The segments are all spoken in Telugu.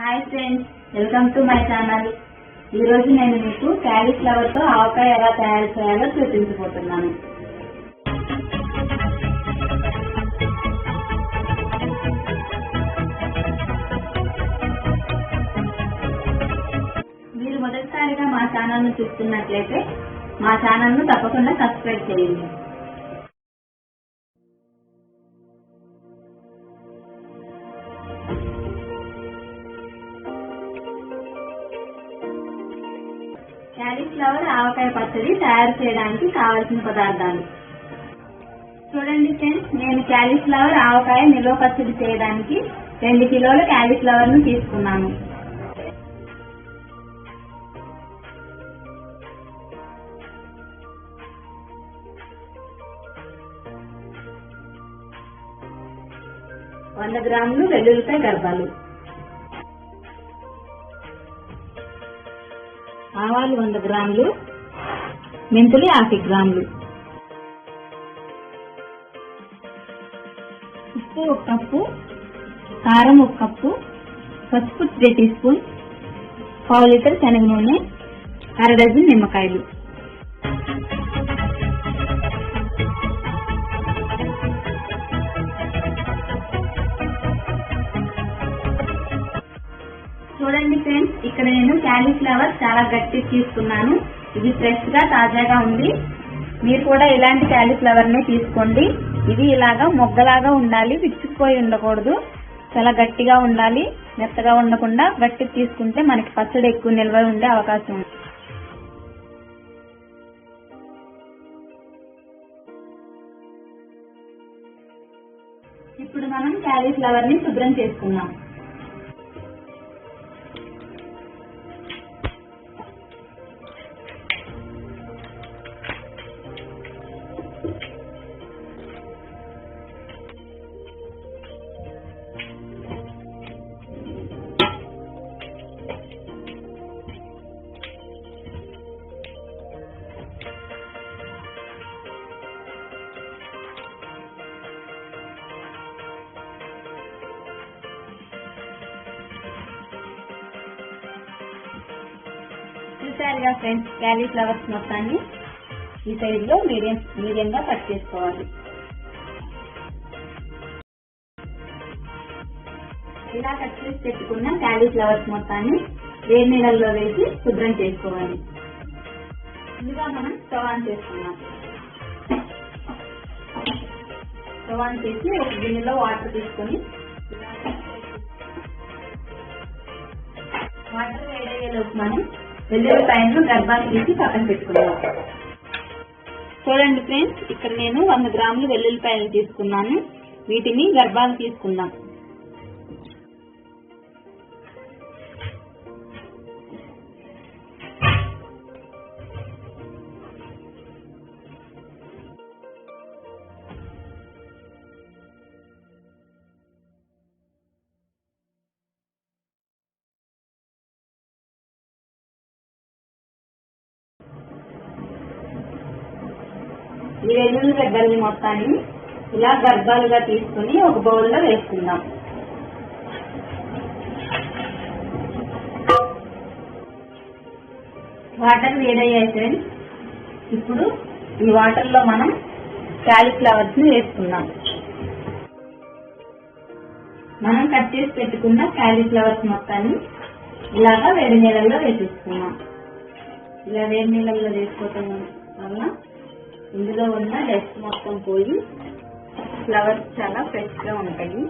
Hi friends, welcome to my channel. ఈరోజు నేను మీకు క్యాలీఫ్లవర్తో ఆవకాయ ఎలా తయారు చేయాలో చూపించబోతున్నాను. మీరు మొదటిసారిగా మా ఛానల్ను చూస్తున్నట్లయితే మా ఛానల్ను తప్పకుండా సబ్స్క్రైబ్ చేయండి. క్యాలీఫ్లవర్ ఆవకాయ పచ్చడి తయారు చేయడానికి కావలసిన పదార్థాలు చూడండి ఫ్రెండ్స్. నేను క్యాలీఫ్లవర్ ఆవకాయ నిల్వ పచ్చడి చేయడానికి 2 కిలోల క్యాలీఫ్లవర్ ను తీసుకున్నాను. వంద గ్రాములు వెల్లుల్లిపాయ గర్భాలు, ఆవాలు 100 గ్రాములు, మెంతులు 50 గ్రాములు, ఉప్పు 1 కప్పు, కారం 1 కప్పు, పసుపు 3 టీ స్పూన్, పావు లీటర్ శనగ నూనె, 1/2 డజన్ నిమ్మకాయలు. చూడండి ఫ్రెండ్స్, ఇక్కడ నేను క్యాలీఫ్లవర్ చాలా గట్టిగా తీసుకున్నాను. ఇది ఫ్రెష్ గా తాజాగా ఉంది. మీరు కూడా ఇలాంటి క్యాలీఫ్లవర్ నే తీసుకోండి. ఇది ఇలాగా మొగ్గలాగా ఉండాలి, విచ్చుకుపోయి ఉండకూడదు. చాలా గట్టిగా ఉండాలి, మెత్తగా ఉండకుండా గట్టిగా తీసుకుంటే మనకి పచ్చడి ఎక్కువ నిల్వ ఉండే అవకాశం ఉంది. ఇప్పుడు మనం క్యాలీఫ్లవర్ ని శుభ్రం చేసుకుందాం. చూసారుగా ఫ్రెండ్స్, క్యాలీఫ్లవర్స్ మొత్తాన్ని ఈ సైజ్ లో మీడియంగా కట్ చేసుకోవాలి. ఇలా కట్ చేసి పెట్టుకున్న క్యాలీఫ్లవర్స్ మొత్తాన్ని వేడి నీళ్ళల్లో వేసి శుభ్రం చేసుకోవాలి. ముందుగా మనం స్టవ్ ఆన్ చేసుకున్నాం. స్టవ్ ఆన్ చేసి ఒక గిన్నెలో వాటర్ తీసుకొని వాటర్ వేడయ్యేలోపు మనం వెల్లుల్లిపాయలను గర్భాలు తీసి పక్కన పెట్టుకున్నాం. చూడండి ఫ్రెండ్స్, ఇక్కడ నేను 100 గ్రాములు వెల్లుల్లిపాయలు తీసుకున్నాను. వీటిని గర్భాలు తీసుకుందాం. ఈ వెల్లుల్లి గడ్డల్ని మొత్తాన్ని ఇలా గర్భాలుగా తీసుకుని ఒక బౌల్లో వేసుకుందాం. వాటర్ వేడయ్యాయి ఫ్రెండ్స్. ఇప్పుడు ఈ వాటర్ లో మనం క్యాలీఫ్లవర్స్ ని వేసుకుందాం. మనం కట్ చేసి పెట్టుకున్న క్యాలీఫ్లవర్స్ మొత్తాన్ని ఇలాగా వేడి నీళ్ళల్లో వేసేసుకున్నాం. ఇలా వేడి నీళ్ళల్లో వేసుకోవటం వల్ల ఇందులో ఉన్న డస్ట్ మొత్తం పోయి ఫ్లవర్స్ చాలా ఫ్రెష్ గా ఉంటాయి.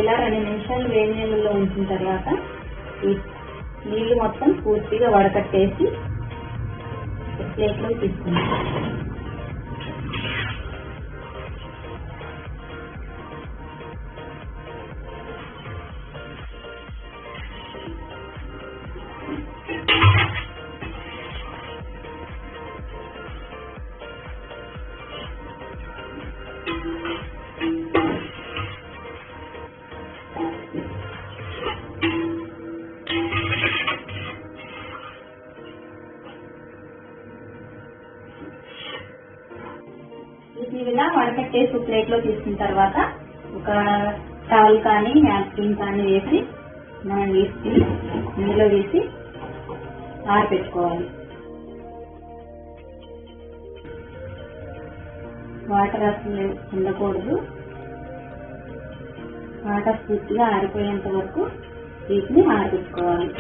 ఇలా 2 నిమిషాలు వేడి నీళ్ళలో ఉంచిన తర్వాత ఈ నీళ్లు మొత్తం పూర్తిగా వడకట్టేసి ప్లేట్లో తీసుకుంటాం. ఇలా వడకట్టేసి ప్లేట్ లో తీసుకున్న తర్వాత ఒక టవల్ కానీ నాప్కిన్ కానీ వేసి మనం తీసుకుని ఇందులో వేసి ఆరబెట్టుకోవాలి. వాటర్ అసలు ఉండకూడదు. వాటర్ పూర్తిగా ఆరిపోయేంత వరకు వీటిని ఆరబెట్టుకోవాలి.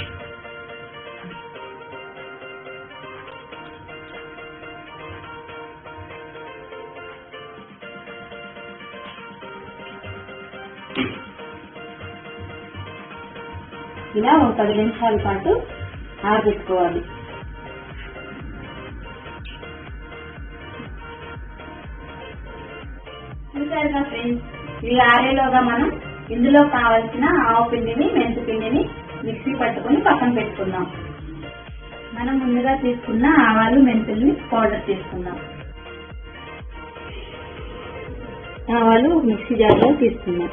ఇలా ఒక 10 నిమిషాల పాటు ఆరబెట్టుకోవాలి. చూసారుగా ఫ్రెండ్స్, ఇవి ఆరేలోగా మనం ఇందులో కావాల్సిన ఆవు పిండిని మెంతి పిండిని మిక్సీ పట్టుకుని పక్కన పెట్టుకుందాం. మనం ముందుగా తీసుకున్న ఆవాలు మెంతుల్ని పౌడర్ చేసుకుందాం. ఆవాలు మిక్సీ జార్లో తీసుకుందాం.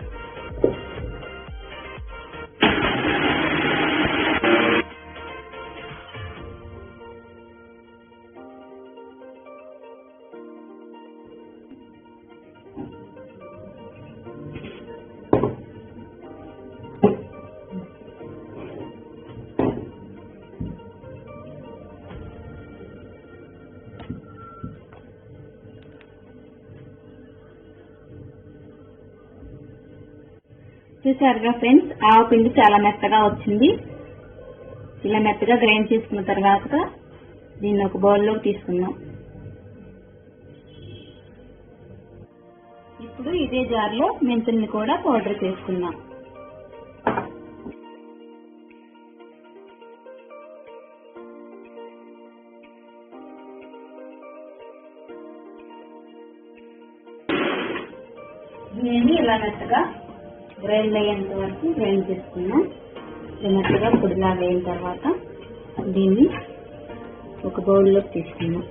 చూసారుగా ఫ్రెండ్స్, ఆవు పిండి చాలా మెత్తగా వచ్చింది. ఇలా మెత్తగా గ్రైండ్ చేసుకున్న తర్వాత దీన్ని ఒక బౌల్లోకి తీసుకుందాం. ఇప్పుడు ఇదే జార్లో మెంతుల్ని కూడా పౌడర్ చేసుకుందాం. దీన్ని ఇలా మెత్తగా గ్రైండ్ అయ్యేంత వరకు గ్రైండ్ చేసుకున్నాం. మెత్తగా పొడిలాగా అయిన తర్వాత దీన్ని ఒక బౌల్లోకి తీసుకున్నాం.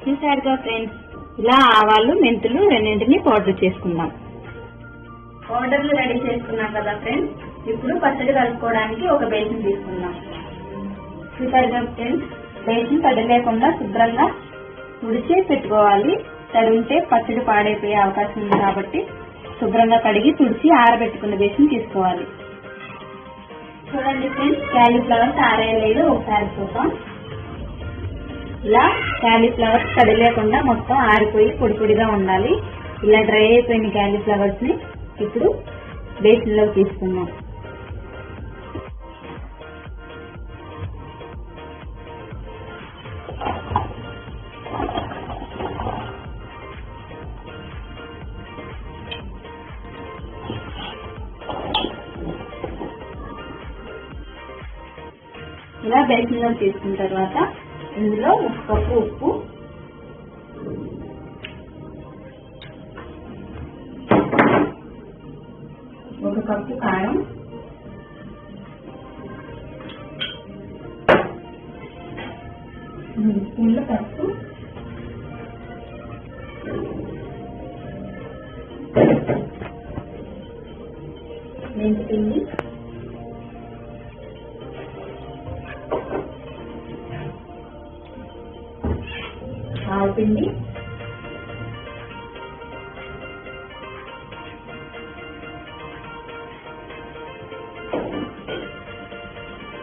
చూసారుగా ఫ్రెండ్స్, ఇలా ఆవాలు మెంతులు రెండింటిని పౌడర్ చేసుకుందాం. పౌడర్లు రెడీ చేసుకున్నాం కదా ఫ్రెండ్స్, ఇప్పుడు పచ్చడి కలుపుకోవడానికి ఒక బేసిన్ తీసుకుందాం. చూసారుగా ఫ్రెండ్స్, బేసిన్ తడి లేకుండా శుభ్రంగా తుడిచి పెట్టుకోవాలి. తడి ఉంటే పచ్చడి పాడైపోయే అవకాశం ఉంది కాబట్టి శుభ్రంగా కడిగి తుడిచి ఆరబెట్టుకున్న బేసిన్ తీసుకోవాలి. చూడండి ఫ్రెండ్స్, క్యాలీఫ్లవర్స్ ఆరేయలేదు, ఒకసారి చూద్దాం. ఇలా క్యాలీఫ్లవర్స్ తడి లేకుండా మొత్తం ఆరిపోయి పొడి పొడిగా ఉండాలి. ఇలా డ్రై అయిపోయిన క్యాలీఫ్లవర్స్ ని ఇప్పుడు బేసిన్ లో తీసుకుందాం. ఇలా బేసిన్ లో తీసుకున్న తర్వాత ఇందులో 1 కప్పు ఉప్పు, 1 కప్పు కారం, 3 స్పూన్ల పసుపు, 1 మెంతి పిండి, 1 ఆవు పిండి,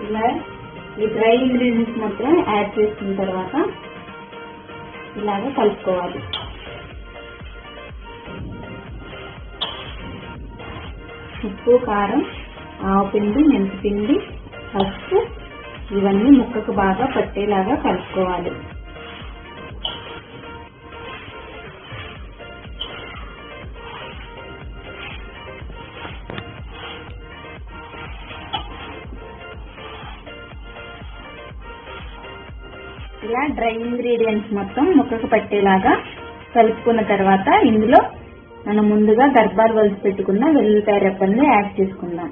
ఇలా ఈ డ్రై ఇంగ్రీడియంట్స్ మొత్తం యాడ్ చేసుకున్న తర్వాత ఇలాగ కలుపుకోవాలి. ఉప్పు, కారం, ఆవు పిండి, మెంతి పిండి, పసుపు ఇవన్నీ ముక్కకు బాగా పట్టేలాగా కలుపుకోవాలి. ఇలా డ్రై ఇంగ్రీడియంట్స్ మొత్తం ముక్కకు పట్టేలాగా కలుపుకున్న తర్వాత ఇందులో మనం ముందుగా గర్భాలు వలిసి పెట్టుకున్న వెల్లుల్లిపాయ రెప్పల్ని యాడ్ చేసుకుందాం.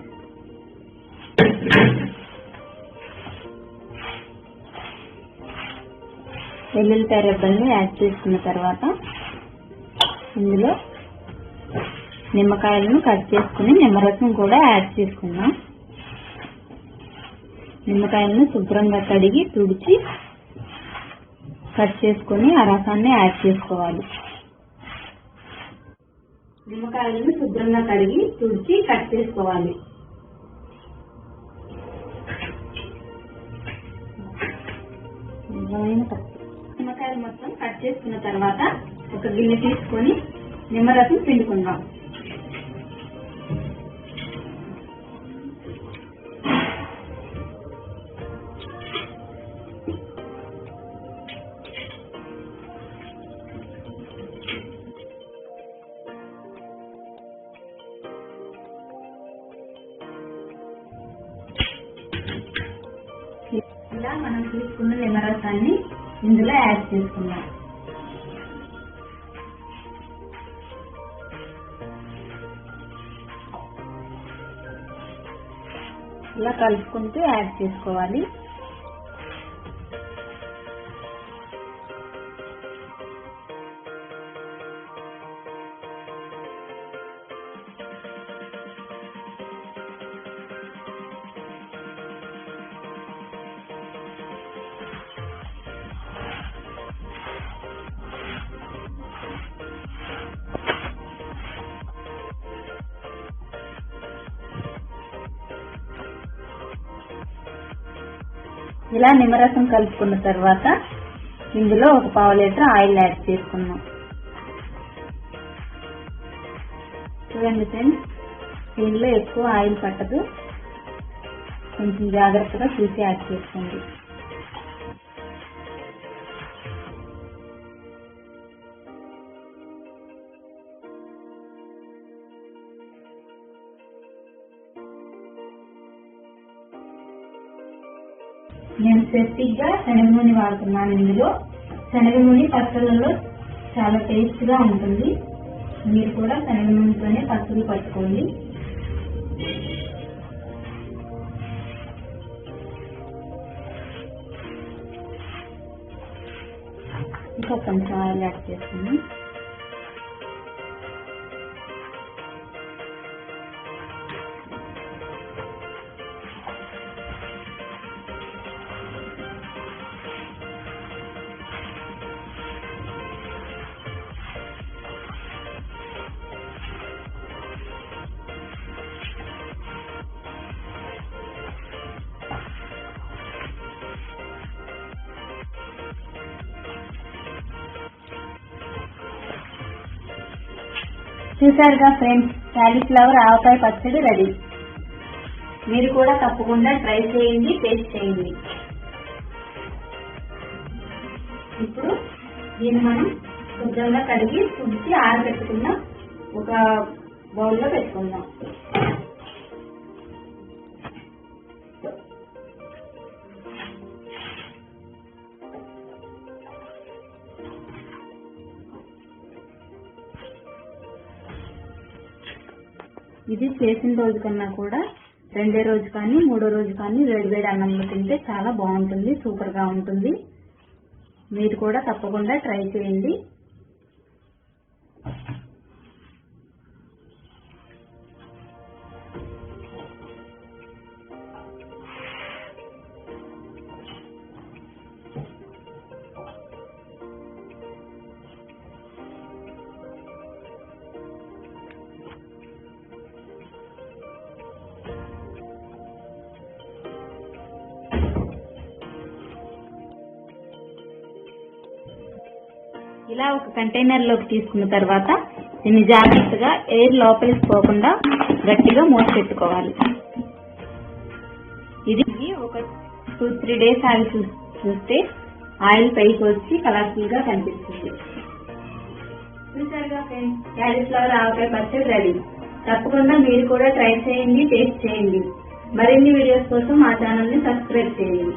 వెల్లుల్లిపాయ రెబ్బల్ని యాడ్ చేసుకున్న తర్వాత ఇందులో నిమ్మకాయలను కట్ చేసుకుని నిమ్మరసం కూడా యాడ్ చేసుకుందాం. నిమ్మకాయలను శుభ్రంగా కడిగి తుడిచి కట్ చేసుకుని ఆ రసాన్ని యాడ్ చేసుకోవాలి. నిమ్మకాయలను శుభ్రంగా కడిగి తుడిచి కట్ చేసుకోవాలి. నిమ్మకాయలు మొత్తం కట్ చేసుకున్న తర్వాత ఒక గిన్నె తీసుకొని నిమ్మరసం పిండుకుందాం. ఇలా మనం తీసుకున్న నిమ్మరసాన్ని ఇందులో యాడ్ చేసుకుందాం. ఇలా కలుపుకుంటూ యాడ్ చేసుకోవాలి. ఇలా నిమ్మరసం కలుపుకున్న తర్వాత ఇందులో ఒక పావు లీటర్ ఆయిల్ యాడ్ చేసుకున్నాం. చూడండి ఫ్రెండ్స్, దీనిలో ఎక్కువ ఆయిల్ పట్టదు, కొంచెం జాగ్రత్తగా చూసి యాడ్ చేసుకోండి. నేను స్పెసిఫిక్గా శనగ నూనె వాడుతున్నాను. ఇందులో శనగ నూనె పచ్చళ్ళలో చాలా టేస్ట్గా ఉంటుంది. మీరు కూడా శనగ నూనెతోనే పచ్చళ్ళు పట్టుకోండి. ఇంకా కొంచెం ఆయిల్ యాడ్ చేస్తుంది. చూసారుగా ఫ్రెండ్స్, కాలీఫ్లవర్ ఆవకాయ పచ్చడి రెడీ. మీరు కూడా తప్పకుండా ట్రై చేయండి, టేస్ట్ చేయండి. ఇప్పుడు దీన్ని మనం శుభ్రంగా కడిగి తుడిచి ఆరబెట్టుకున్న ఒక బౌల్లో పెట్టుకుందాం. ఇది చేసిన రోజు కన్నా కూడా రెండో రోజు కానీ మూడో రోజు కానీ వేడివేడి అన్నంలో తింటే చాలా బాగుంటుంది, సూపర్గా ఉంటుంది. మీరు కూడా తప్పకుండా ట్రై చేయండి. ఇలా ఒక కంటైనర్ లోకి తీసుకున్న తర్వాత దీన్ని జాగ్రత్తగా ఎయిర్ లోపలికి పోకుండా గట్టిగా మూసి పెట్టుకోవాలి. ఇది ఒక 2-3 days ఆగి చూస్తే ఆయిల్ పైకి వచ్చి కలర్ఫుల్ గా కనిపిస్తుంది. చూసారుగా ఫ్రెండ్స్, కాలీఫ్లవర్ ఆవకాయ పచ్చడి రెడీ. తప్పకుండా మీరు కూడా ట్రై చేయండి, టేస్ట్ చేయండి. మరిన్ని వీడియోస్ కోసం మా ఛానల్ ని సబ్స్క్రైబ్ చేయండి.